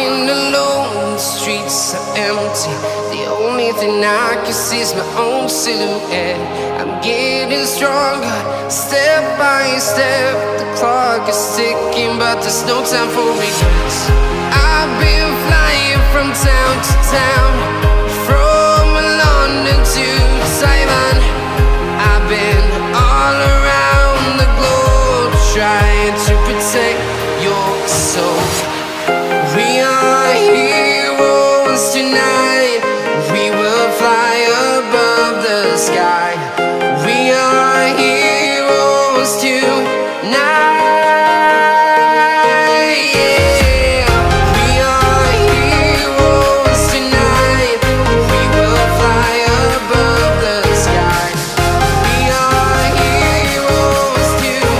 walking alone, the streets are empty. The only thing I can see is my own silhouette. I'm getting stronger, step by step. The clock is ticking, but there's no time for regrets. I've been flying from town to town, from London to Taiwan. I've been all around the globe, trying to protect your soul. We are heroes tonight. We will fly above the sky. We are heroes tonight. Yeah. We are heroes tonight. We will fly above the sky. We are heroes tonight.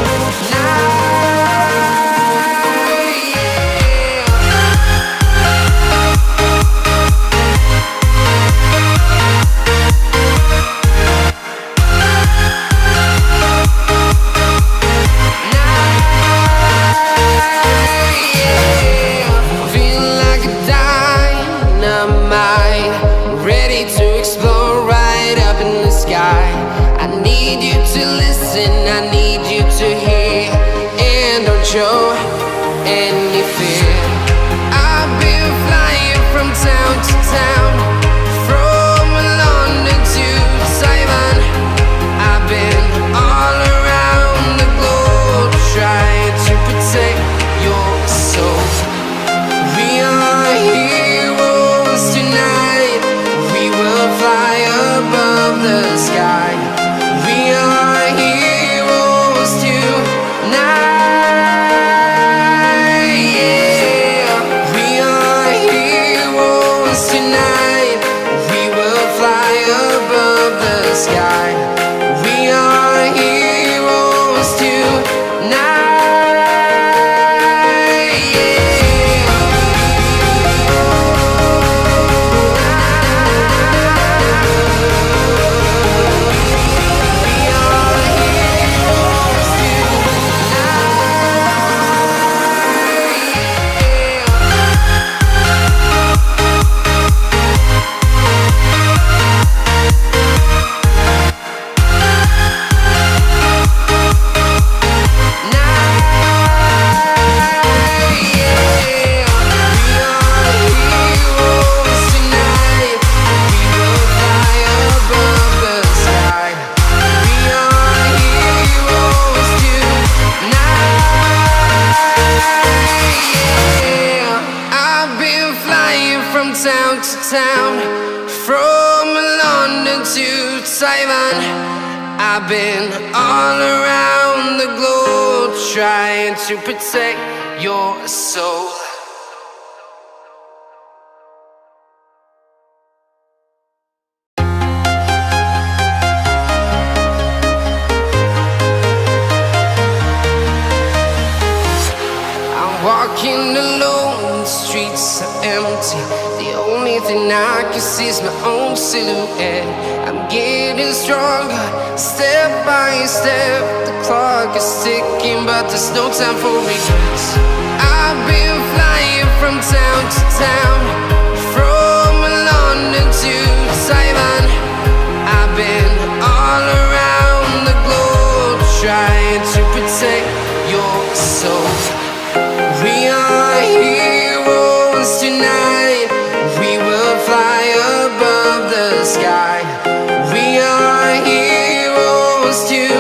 I need you to hear, and don't show any fear. I've been flying from town to town, from London to Taiwan. I've been all around the globe, trying to protect your soul. We are heroes tonight. We will fly above the sky. We are heroes tonight. Yeah. We are heroes tonight. We will fly above the sky. We are heroes tonight. Town to town, from London to Taiwan. I've been all around the globe, trying to protect your soul. I'm walking alone, the streets are empty. The only thing I can see is my own silhouette. I'm getting stronger, step by step. The clock is ticking, but there's no time for regrets. I've been flying from town to town, from London to Taiwan. I've been all around the globe, trying to protect your soul. We are heroes tonight. We will fly above the sky. We are heroes tonight.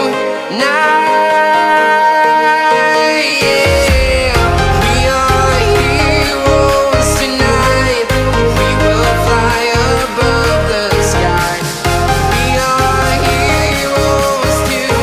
Yeah. We are heroes tonight. We will fly above the sky. We are heroes tonight.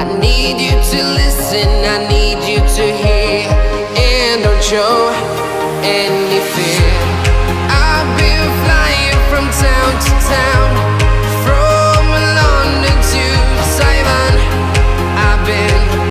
I need you to listen, I need you to hear, and don't show any fear.